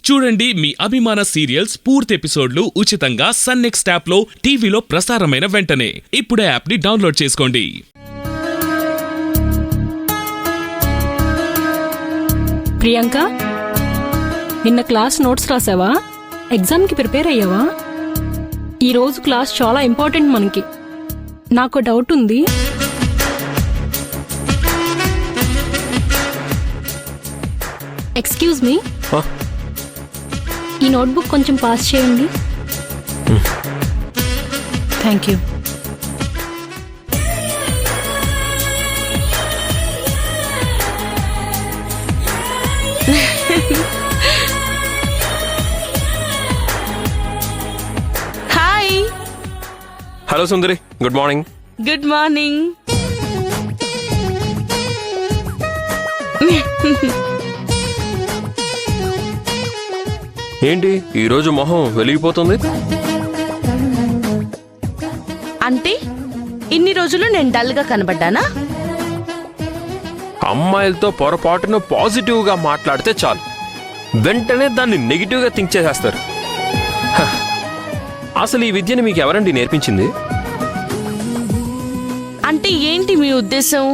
చూడండి మీ అభిమాన సీరియల్స్ పూర్తి ఎపిసోడ్లు ఉచితంగా సన్ నెక్స్ట్ యాప్ లో టీవీలో ప్రసారమైన వెంటనే ఇప్పుడే యాప్ ని డౌన్లోడ్ చేసుకోండి. ప్రియాంక, నిన్న క్లాస్ నోట్స్ రాసావా? ఎగ్జామ్కి ప్రిపేర్ అయ్యావా? ఈరోజు క్లాస్ చాలా ఇంపార్టెంట్ మనకి. నాకు డౌట్ ఉంది. ఎక్స్క్యూజ్ మీ, ఈ నోట్బుక్ కొంచెం పాస్ చేయండి. Thank you. Hi. Hello Sundari, good morning. Good morning. ఏంటి ఈరోజు మొహం వెలిగిపోతుంది? అంటే ఇన్ని రోజులు నేను డల్ గా కనబడ్డానా? అమ్మాయిలతో పొరపాటున పాజిటివ్ గా మాట్లాడితే చాలు, వెంటనే దాన్ని నెగిటివ్ గా థింక్ చేసేస్తారు. అసలు ఈ విద్యని మీకు ఎవరండి నేర్పించింది? అంటే ఏంటి మీ ఉద్దేశం?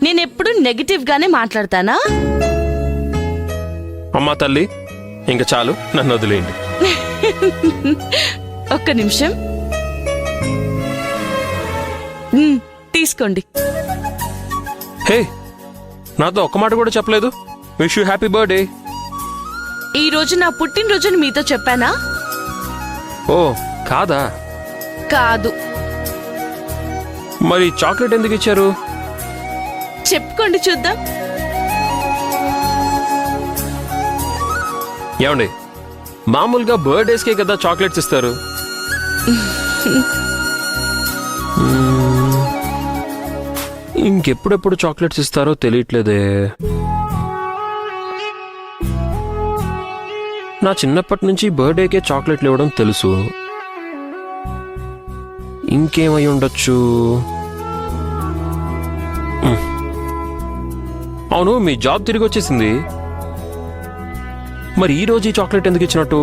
నేనెప్పుడు నెగిటివ్ గానే మాట్లాడతానా? అమ్మా తల్లి, ఇంకా చాలు, నన్ను వదిలేయండి. ఒక్క నిమిషం. తీసుకోండి. హే, నాతో ఒక్క మాట కూడా చెప్పలేదు. Wish you happy birthday. ఈ రోజు నా పుట్టినరోజుని మీతో చెప్పానా? ఓ కాదా? కాదు. మరి చాక్లెట్ ఎందుకు ఇచ్చారు? చెప్పుకోండి చూద్దాం. ఏమండి, మామూలుగా బర్త్డేస్కే కదా చాక్లెట్స్ ఇస్తారు. ఇంకెప్పుడెప్పుడు చాక్లెట్స్ ఇస్తారో తెలియట్లేదే. నా చిన్నప్పటి నుంచి బర్త్డేకే చాక్లెట్లు ఇవ్వడం తెలుసు. ఇంకేమై ఉండొచ్చు? అవును, మీ జాబ్ తిరిగి వచ్చేసింది. మరి ఈ రోజు ఈ చాక్లెట్ ఎందుకు ఇచ్చినట్టు?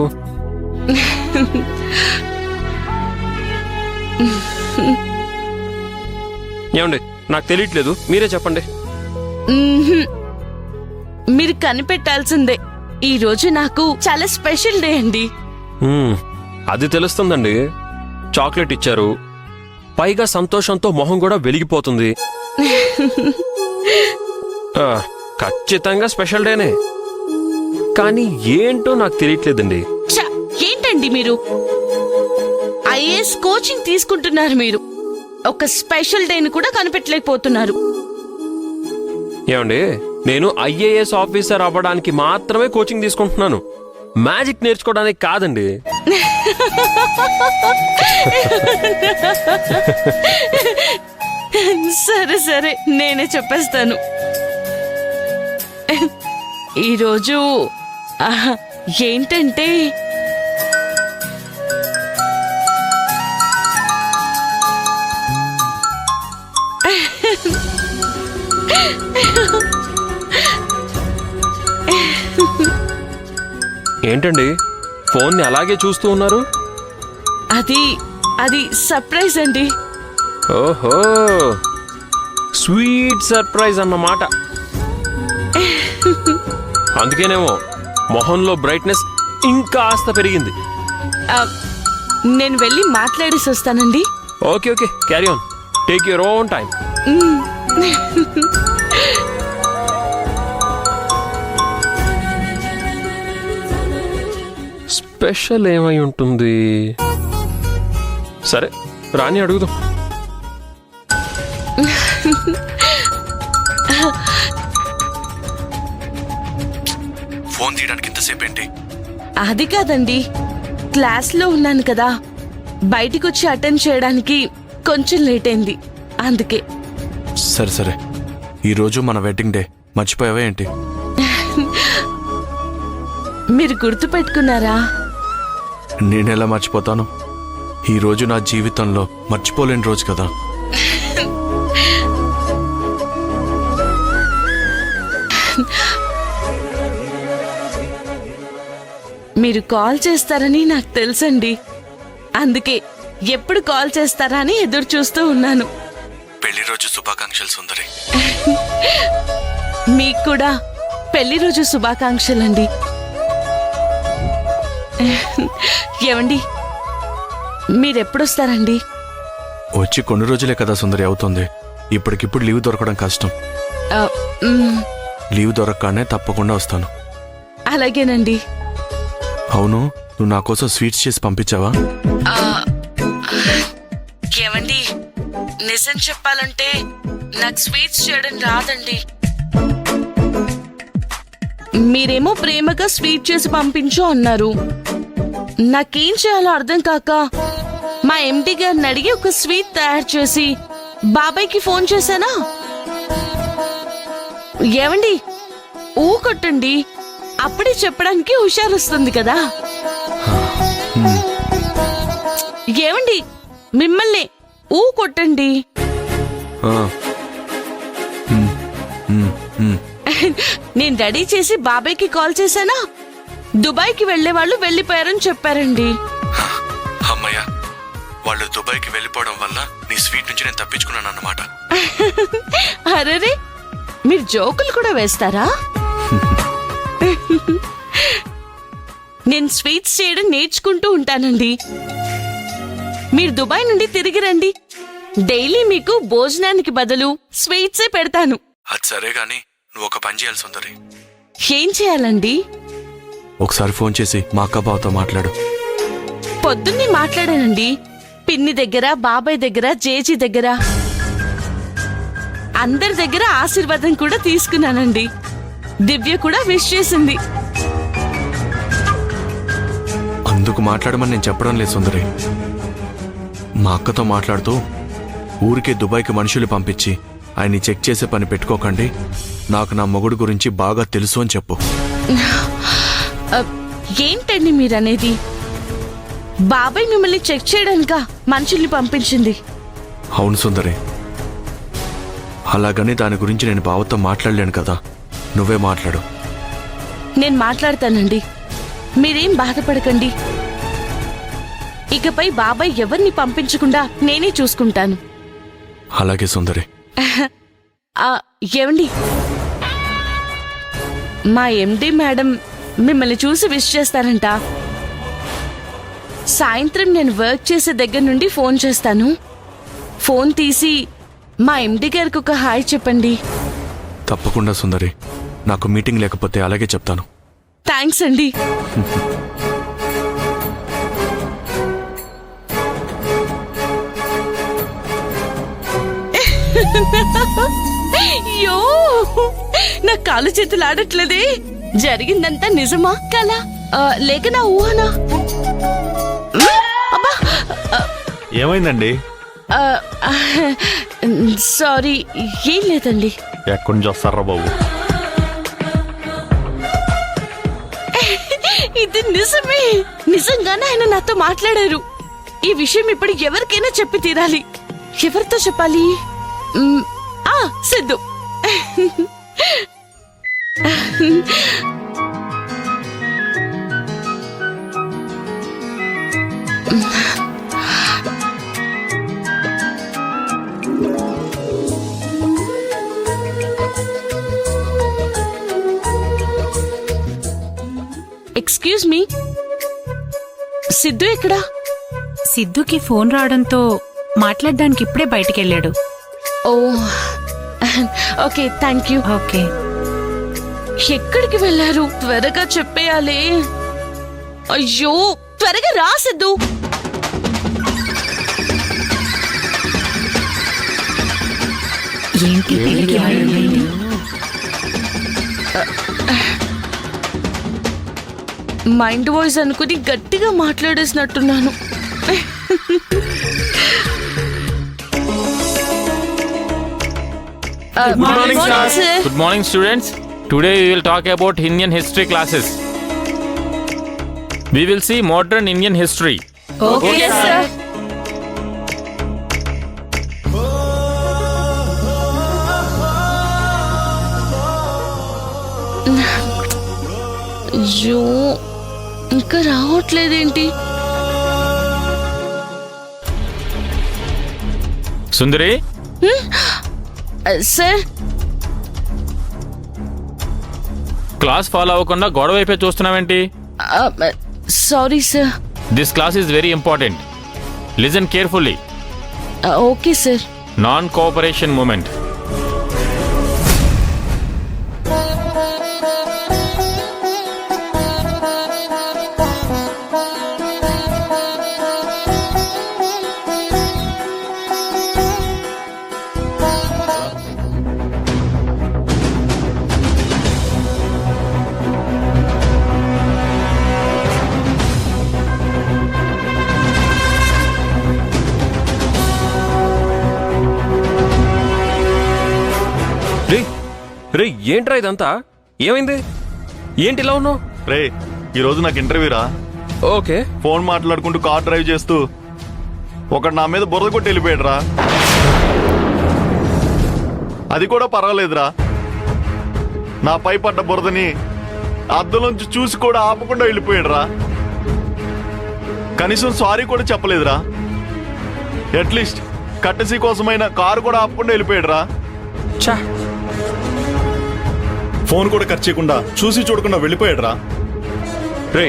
ఏమండి, నాకు తెలియట్లేదు, మీరే చెప్పండి. మీరు కనిపెట్టాల్సిందే. ఈ రోజు నాకు చాలా స్పెషల్ డే అండి. అది తెలుస్తుందండి. చాక్లెట్ ఇచ్చారు, పైగా సంతోషంతో మొహం కూడా వెలిగిపోతుంది. ఖచ్చితంగా స్పెషల్ డేనే, కానీ ఏంటో నాకు తెలియట్లేదండి. ఏంటండి మీరు? ఐఏఎస్ కోచింగ్ తీసుకుంటున్నారు మీరు, ఒక స్పెషల్ డేని కూడా కనిపెట్టలేకపోతున్నారు. ఏమండి, నేను ఐఏఎస్ ఆఫీసర్ అవ్వడానికి మాత్రమే కోచింగ్ తీసుకుంటున్నాను, మ్యాజిక్ నేర్చుకోవడానికి కాదండి. సరే సరే, నేనే చెప్పేస్తాను. ఈరోజు ఏంటంటే ఏంటండి, ఫోన్ని అలాగే చూస్తూ ఉన్నారు? అది సర్ప్రైజ్ అండి. ఓహో, స్వీట్ సర్ప్రైజ్ అన్నమాట. అందుకేనేమో మొహంలో బ్రైట్నెస్ ఇంకా ఆస్త పెరిగింది. నేను వెళ్ళి మాట్లాడేసి వస్తానండి. Okay okay, carry on, take your own time. Special ఏమై ఉంటుంది? సరే రాని అడుగుదాం. ఫోన్ తీయడానికి ఇంతసేపు ఏంటి? అది కాదండి, క్లాస్లో ఉన్నాను కదా, బయటికి వచ్చి అటెండ్ చేయడానికి కొంచెం లేట్ అయింది, అందుకే. సరే సరే, ఈరోజు మన వెడ్డింగ్ డే, మర్చిపోయావా ఏంటి? మీరు గుర్తు పెట్టుకున్నారా? నేనెలా మర్చిపోతాను? ఈరోజు నా జీవితంలో మర్చిపోలేని రోజు కదా. మీరు కాల్ చేస్తారని నాకు తెలుసండి. అందుకే ఎప్పుడు కాల్ చేస్తారా అని ఎదురు చూస్తూ ఉన్నాను. పెళ్లి రోజు శుభాకాంక్షలు సుందరి. మీకు కూడా పెళ్లి రోజు శుభాకాంక్షలండి. ఏమండి, మీరెప్పుడొస్తారండి? వచ్చి కొన్ని రోజులే కదా సుందరి అవుతుంది. ఇప్పటికిప్పుడు లీవ్ దొరకడం కష్టం. ఆ, మ్, లీవ్ దొరకగానే తప్పకుండా వస్తాను. అలాగేనండి. అవును, నువ్వు నా కోసం స్వీట్స్ చేసి పంపించావా? ఏమండి, నిజం చెప్పాలంటే నాకు స్వీట్స్ చేయడం రాదండి. మీరేమో ప్రేమగా స్వీట్ చేసి పంపించు అన్నారు. నాకేం చేయాలో అర్థం కాక మా ఎండి గారిని అడిగి ఒక స్వీట్ తయారు చేసి బాబాయ్కి ఫోన్ చేశానా? ఏమండి, ఊ కొట్టండి, అప్పుడే చెప్పడానికి హుషారు వస్తుంది కదా. ఏమండి, మిమ్మల్ని ఊ కొట్టండి. ఆ. మ్, మ్, మ్. నేను రెడీ చేసి బాబాయ్కి కాల్ చేశానా? దుబాయ్కి వెళ్లే వాళ్ళు వెళ్లిపోయారని చెప్పారండి. అమ్మయ్య, వాళ్ళు దుబాయ్కి వెళ్ళిపోవడం వల్ల నీ స్వీట్ నుంచి నేను తప్పించుకున్నాను అన్నమాట. అరేరే, మీరు జోకులు కూడా వేస్తారా? నేను స్వీట్స్ చేయడం నేర్చుకుంటూ ఉంటానండి. మీరు దుబాయ్ నుండి తిరిగి రండి, డైలీ మీకు భోజనానికి బదులు స్వీట్సే పెడతాను. అది సరే గాని నువ్వు ఒక పని చేయాలి సుందరి. ఏం చేయాలండి? ఒకసారి ఫోన్ చేసి మా అక్క బావతో మాట్లాడు. పొద్దున్నే మాట్లాడానండి, పిన్ని దగ్గర, బాబాయ్ దగ్గర, జేజీ దగ్గర, అందరి దగ్గర ఆశీర్వాదం కూడా తీసుకున్నానండి. దివ్య కూడా విష్ చేసింది. అందుకు మాట్లాడమని నేను చెప్పడం లేదు సుందరి. మా అక్కతో మాట్లాడుతూ ఊరికే దుబాయ్కి మనుషులు పంపించి ఆయన్ని చెక్ చేసే పని పెట్టుకోకండి, నాకు నా మొగుడు గురించి బాగా తెలుసు అని చెప్పు. ఏంటండి మీరనేది? బాబాయ్ మిమ్మల్ని చెక్ చేయడానిక మనుషుల్ని పంపించింది? అవును సుందరి, అలాగని దాని గురించి నేను బావతో మాట్లాడలేను కదా, నువ్వే మాట్లాడు. నేను మాట్లాడతానండి, మీరేం బాధపడకండి. ఇకపై బాబాయ్ ఎవరిని పంపించకుండా నేనే చూసుకుంటాను. అలాగే సుందరి. ఏమండి, మా ఎండి మేడం మిమ్మల్ని చూసి విష్ చేస్తారంట. సాయంత్రం నేను వర్క్ చేసే దగ్గర నుండి ఫోన్ చేస్తాను. ఫోన్ తీసి మా ఎండి గారికి ఒక హాయ్ చెప్పండి. తప్పకుండా సుందరి, నాకు మీటింగ్ లేకపోతే అలాగే చెప్తాను. థ్యాంక్స్ అండి. అయ్యో, నా కాలు చేతులు ఆడట్లేదే. జరిగిందంతా నిజమా కలా లేక నా ఊహనా? అబ్బా, ఏమైందండి? సారీ, ఏం లేదండి. ఎక్కడి నుంచి వస్తారా బాబు? ఇది నిజమే, నిజంగానే ఆయన నాతో మాట్లాడారు. ఈ విషయం ఇప్పుడు ఎవరికైనా చెప్పి తీరాలి. ఎవరితో చెప్పాలి? సిద్ధు. ఎక్స్క్యూజ్ మీ, సిద్ధు ఎక్కడా? సిద్ధుకి ఫోన్ రావడంతో మాట్లాడడానికి ఇప్పుడే బయటికెళ్ళాడు. ఓ, ఓకే, థ్యాంక్ యూ. ఓకే. ఎక్కడికి వెళ్ళారు? త్వరగా చెప్పేయాలి. అయ్యో, త్వరగా రా సిద్ధు. ఏంటి పెళ్లికి వాయిదా? మైండ్ వాయిస్ అనుకుని గట్టిగా మాట్లాడేసినట్టున్నాను. Good morning, morning, sir. sir. Good morning, students. Today we will talk about Indian history classes. We will see modern Indian history. Okay, yes, sir. అయ్యో, ఇంకా రావట్లేదేంటి? సుందరి సార్, క్లాస్ ఫాలో అవ్వకుండా గొడవ వైపే చూస్తున్నావేంటి? Sorry sir. This class is very important. Listen carefully. Okay sir. Non cooperation movement. రే రే ఏంట్రా ఇదంతా? ఏమైంది? ఏంటి ఇలా ఉన్నావు? రే ఈరోజు నాకు ఇంటర్వ్యూ రా. ఓకే. ఫోన్ మాట్లాడుకుంటూ కార్ డ్రైవ్ చేస్తూ ఒకడు నా మీద బురద కొట్టి వెళ్ళిపోయాడు రా. అది కూడా పర్వాలేదురా, నా పై పడ్డ బురదని అద్దంలోంచి చూసి కూడా ఆపకుండా వెళ్ళిపోయాడు రా. కనీసం సారీ కూడా చెప్పలేదురా. అట్లీస్ట్ కట్టసీ కోసమైన కారు కూడా ఆపకుండా వెళ్ళిపోయాడు రా. చా, ఫోన్ కూడా ఖర్చు చేయకుండా చూసి చూడకుండా వెళ్ళిపోయాడు రా. రే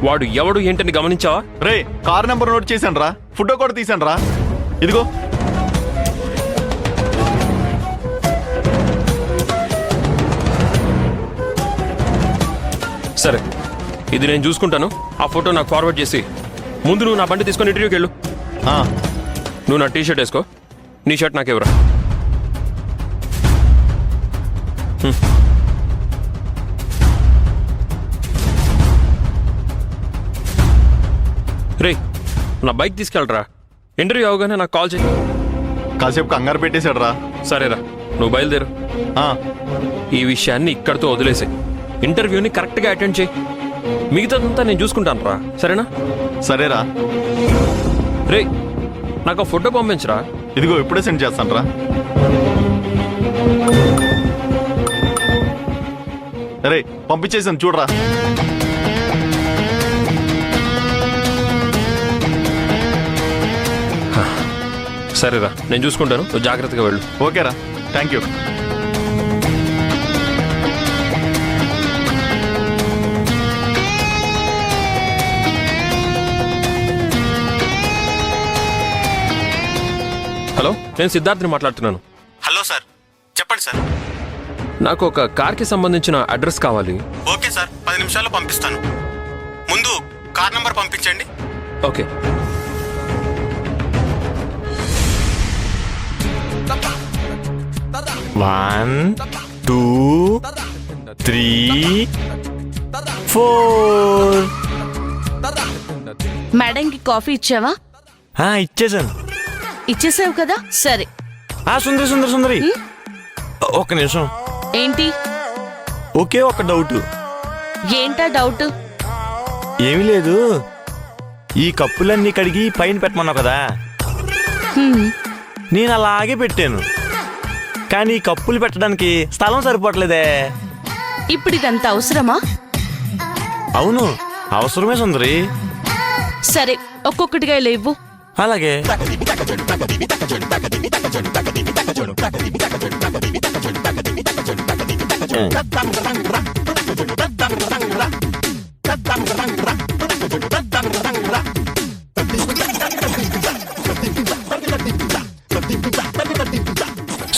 వాడు ఎవడు ఏంటని గమనించావా? రే కార్ నెంబర్ నోట్ చేశాను రా, ఫోటో కూడా తీశాను రా. ఇదిగో. సరే, ఇది నేను చూసుకుంటాను. ఆ ఫోటో నాకు ఫార్వర్డ్ చేసి ముందు నువ్వు నా బండి తీసుకొని ఇంటర్వ్యూకి వెళ్ళు. ఆ, నువ్వు నా టీషర్ట్ వేసుకో, నీ షర్ట్ నాకెవరా? రే నా బైక్ తీసుకెళ్ళరా. ఇంటర్వ్యూ అవగానే నాకు కాల్ చేయి. కాసేపు కంగారు పెట్టేశాడు రా. సరేరా, నువ్వు బయలుదేరు. ఆ, ఈ విషయాన్ని ఇక్కడితో వదిలేసే ఇంటర్వ్యూని కరెక్ట్గా అటెండ్ చేయి. మిగతాదంతా నేను చూసుకుంటాను రా, సరేనా? సరేరా. రే నాకు ఆ ఫోటో పంపించరా. ఇదిగో ఇప్పుడే సెండ్ చేస్తాను రా. రే పంపించేసాను చూడరా. సరేరా, నేను చూసుకుంటాను, నువ్వు జాగ్రత్తగా వెళ్ళు. ఓకేరా, థ్యాంక్ యూ. హలో, నేను సిద్ధార్థ్ని మాట్లాడుతున్నాను. హలో సార్, చెప్పండి సార్. నాకు ఒక కార్కి సంబంధించిన అడ్రస్ కావాలి. ఓకే సార్, 10 నిమిషాల్లో పంపిస్తాను. ముందు కార్ నంబర్ పంపించండి. ఓకే. వన్ 2 3 4. మేడంకి కాఫీ ఇచ్చావా? ఇచ్చేసాను. ఇచ్చేసావు కదా, సరే. సుందరి సుందరి సుందరి, ఒక్క నిమిషం. ఏంటి? ఒకే ఒక డౌట్. ఏంటా డౌట్? ఏమీ లేదు, ఈ కప్పులన్నీ కడిగి పైన పెట్టమన్నావు కదా, నేను అలాగే పెట్టాను. కానీ ఈ కప్పులు పెట్టడానికి స్థలం సరిపోవట్లేదే. ఇప్పుడు ఇదంత అవసరమా? అవును, అవసరమే సుందరి. సరే, ఒక్కొక్కటిగా లేవు. అలాగే.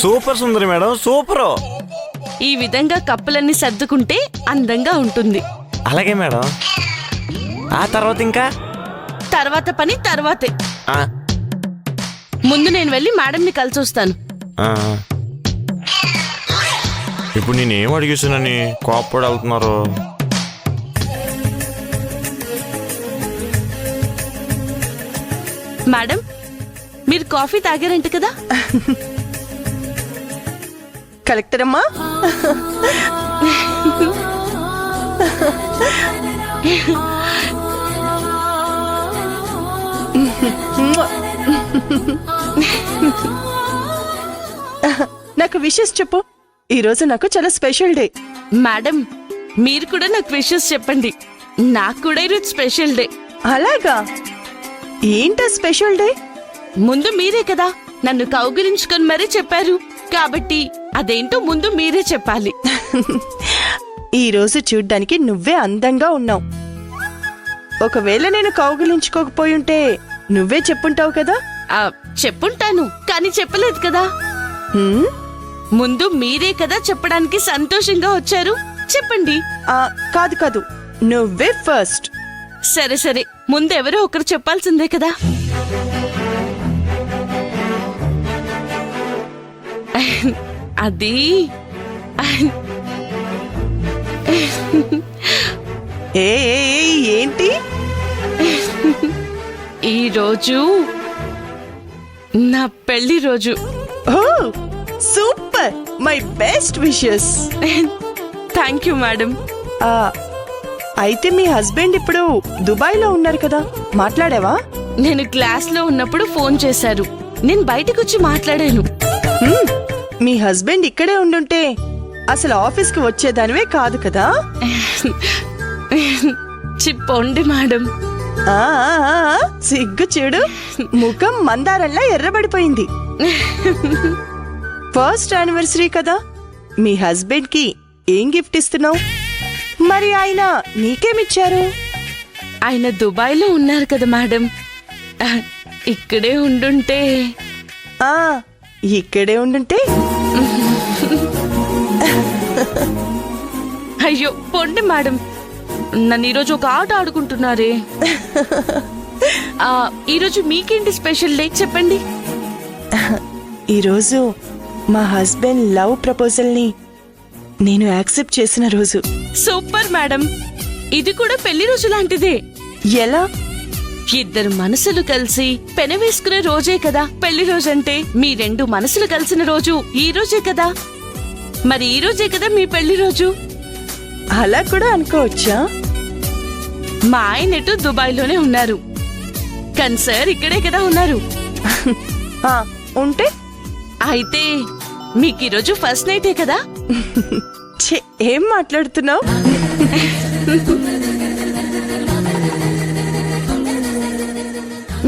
సూపర్ సుందరి మేడం, సూపర్. ఈ విధంగా కప్పులన్నీ సర్దుకుంటే అందంగా ఉంటుంది. అలాగే మేడం. ఆ తర్వాత ఇంకా తర్వాత పని తర్వాతే. ముందు నేను వెళ్ళి మేడంని కలిసి వస్తాను. ఇప్పుడు నేనేం అడిగేసానని కోప్పడి వెళ్తున్నారు. మేడం, మీరు కాఫీ తాగారంట కదా? కలెక్టర్ అమ్మా, నాకు విషెస్ చెప్పు. ఈరోజు నాకు చాలా స్పెషల్ డే. మేడం, మీరు కూడా నాకు విషెస్ చెప్పండి. నాకు కూడా ఈరోజు స్పెషల్ డే. అలాగా? ఏంటా స్పెషల్ డే? ముందు మీరే కదా నన్ను కౌగిలించుకొని మరీ చెప్పారు, కాబట్టి అదేంటో ముందు మీరే చెప్పాలి. ఈ రోజు చూడ్డానికి నువ్వే అందంగా ఉన్నావు. ఒకవేళ నేను కౌగిలించుకోకపోయుంటే నువ్వే చెప్పుంటావు కదా. ఆ, చెప్పుంటాను కానీ చెప్పలేదు కదా. హ్మ్? ముందు మీరే కదా చెప్పడానికి సంతోషంగా వచ్చారు, చెప్పండి. కాదు కాదు, నువ్వే ఫస్ట్. సరే సరే, ముందు ఎవరో ఒకరు చెప్పాల్సిందే కదా. అది ఏంటి? ఈ రోజు నా పెళ్లి రోజు. ఓ super, my best wishes. Thank you madam. అయితే మీ హస్బెండ్ ఇప్పుడు దుబాయ్లో ఉన్నారు కదా, మాట్లాడావా? నేను క్లాస్ లో ఉన్నప్పుడు ఫోన్ చేశారు, నేను బయటకు వచ్చి మాట్లాడాను. మీ హస్బెండ్ ఇక్కడే ఉండుంటే అసలు ఆఫీస్కి వచ్చేదానివే కాదు కదా. చెప్పండి మేడం. సిగ్గు చూడు, ముఖం మందారంలా ఎర్రబడిపోయింది. ఫస్ట్ యానివర్సరీ కదా, మీ హస్బెండ్ కి ఏం గిఫ్ట్ ఇస్తున్నావు? మరి ఆయన నీకేమిచ్చారు? ఆయన దుబాయ్లో ఉన్నారు కదా మేడం, ఇక్కడే ఉండుంటే. ఇక్కడే ఉండుంటే? అయ్యో పొండి మేడం, నన్ను ఈరోజు ఒక ఆట ఆడుకుంటున్నారే. ఈరోజు మీకేంటి స్పెషల్ డే చెప్పండి. ఈరోజు మా హస్బెండ్ లవ్ ప్రపోజల్ ని నేను యాక్సెప్ట్ చేసిన రోజు. సూపర్ మేడం, ఇది కూడా పెళ్లి రోజు లాంటిదే. ఎలా? ఇద్దరు మనసులు కలిసి పెనవేసుకునే రోజే కదా పెళ్లి రోజంటే. మీ రెండు మనసులు కలిసిన రోజు ఈ రోజే కదా, మరి ఈ రోజే కదా మీ పెళ్లి రోజు. అలా కూడా అనుకోవచ్చా? మా ఆయన ఎటు దుబాయ్లోనే ఉన్నారు, కానీ సార్ ఇక్కడే కదా ఉన్నారు. ఉంటే అయితే మీకు ఈరోజు ఫస్ట్ నైటే కదా. ఏం మాట్లాడుతున్నావు?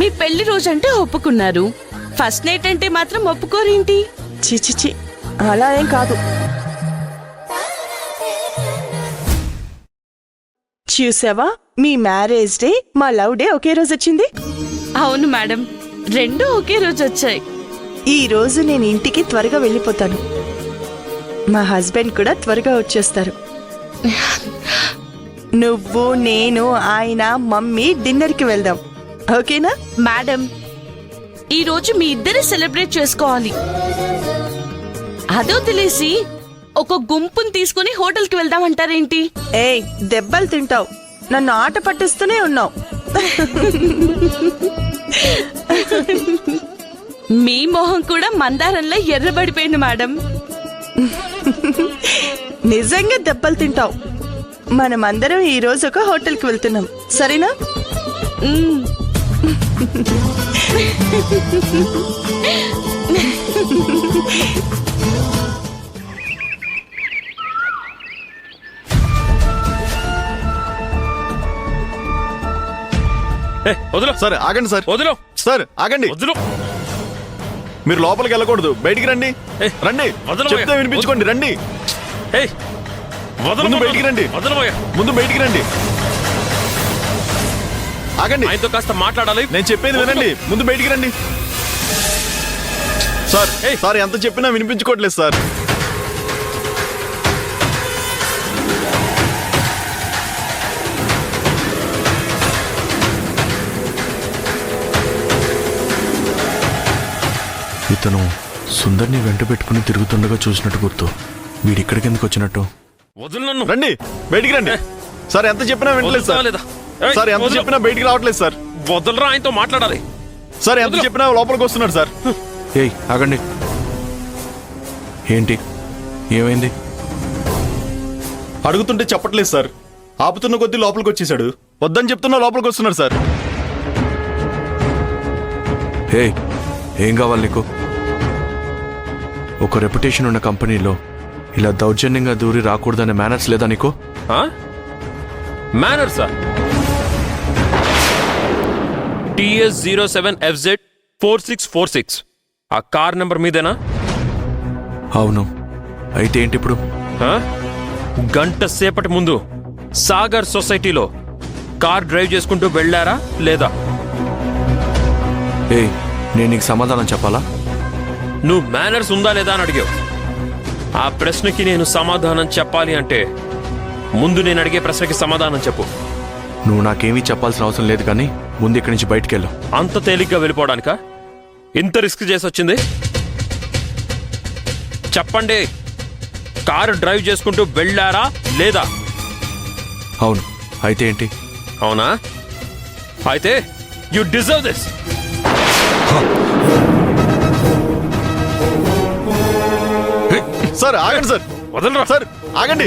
మీ పెళ్లి రోజు అంటే ఒప్పుకున్నారు, ఫస్ట్ నైట్ అంటే మాత్రం ఒప్పుకోరేంటి? చిచిచి, అలా ఏం కాదు. చూసావా, మీ మ్యారేజ్ డే మా లవ్ డే ఒకే రోజు వచ్చింది. అవును మేడం, రెండు ఒకే రోజు వచ్చాయి. ఈ రోజు నేను ఇంటికి త్వరగా వెళ్ళిపోతాను, మా హస్బెండ్ కూడా త్వరగా వచ్చేస్తారు. నువ్వు, నేను, ఆయన, మమ్మీ డిన్నర్కి వెళ్దాం, ఓకేనా? మేడం, ఈ రోజు మీ ఇద్దరే సెలబ్రేట్ చేసుకోవాలి. అదో తెలిసి ఒక గుంపుని తీసుకుని హోటల్కి వెళ్దామంటారేంటి? ఏయ్, దెబ్బలు తింటావు, నన్ను ఆట పట్టిస్తూనే ఉన్నావు. మీ మొహం కూడా మందారంలో ఎర్రబడిపోయింది మేడం. నిజంగా దెబ్బలు తింటావు. మనమందరం ఈ రోజు ఒక హోటల్కి వెళ్తున్నాం, సరేనా? వదిలో సార్ ఆగండి సార్. వదిలో సార్ ఆగండి. వదిలో. మీరు లోపలికి వెళ్ళకూడదు, బయటికి రండి. రండి, చెప్తే వినిపించుకోండి. రండి, ముందు బయటికి రండి. ముందు బయటికి రండి. ఆగండి, ఆయనతో కాస్త మాట్లాడాలి. నేను చెప్పేది వినండి. ముందు బయటికి రండి. సార్ సార్ ఎంత చెప్పినా వినిపించుకోవట్లేదు సార్. ఇతను సుందర్ని వెంట పెట్టుకుని తిరుగుతుండగా చూసినట్టు గుర్తు. వీడిక్కడికి ఎందుకు వచ్చినట్టు? వదులు నన్ను. రండి, బయటికి రండి. సార్ ఎంత చెప్పినా వినట్లేదు సార్. సార్ ఎంత చెప్పినా బయటికి రావట్లేదు సార్. వదలరా, ఆయనతో మాట్లాడాలి. సార్ ఎంత చెప్పినా లోపలికి వస్తున్నాడు సార్. ఏయ్ ఆగండి. ఏంటి, ఏమైంది? అడుగుతుంటే చెప్పట్లేదు సార్. ఆపుతున్న కొద్దీ లోపలికి వచ్చేసాడు. వద్దని చెప్తున్నా లోపలికి వస్తున్నాడు సార్. ఏయ్, ఏం కావాలి నీకు? ఒక రెప్యుటేషన్ ఉన్న కంపెనీలో ఇలా దౌర్జన్యంగా దూరి రాకూడదనే మేనర్స్ లేదా నీకు? మేనర్సా? TS07FZ 4646 ఆ కార్ నెంబర్ మీదేనా? అవును. అయితే ఏంటి ఇప్పుడు? ఆ? గంట సేపటి ముందు సాగర్ సొసైటీలో కార్ డ్రైవ్ చేసుకుంటూ వెళ్ళారా లేదా? ఏయ్, నేను నీకు సమాధానం చెప్పాలా? నువ్వు మేనర్స్ ఉందా లేదా అని అడిగావు. ఆ ప్రశ్నకి నేను సమాధానం చెప్పాలి అంటే ముందు నేను అడిగే ప్రశ్నకి సమాధానం చెప్పు. నువ్వు నాకేమీ చెప్పాల్సిన అవసరం లేదు, కానీ ముందు ఇక్కడి నుంచి బయటికి వెళ్ళు. అంత తేలిగ్గా వెళ్ళిపోవడానికా ఇంత రిస్క్ చేసి వచ్చింది? చెప్పండి, కారు డ్రైవ్ చేసుకుంటూ వెళ్ళారా లేదా? అవును. అయితే ఏంటి? అవునా? అయితే యు డిజర్వ్ దిస్. సార్ ఆగండి సార్, వదలరా. సార్ ఆగండి.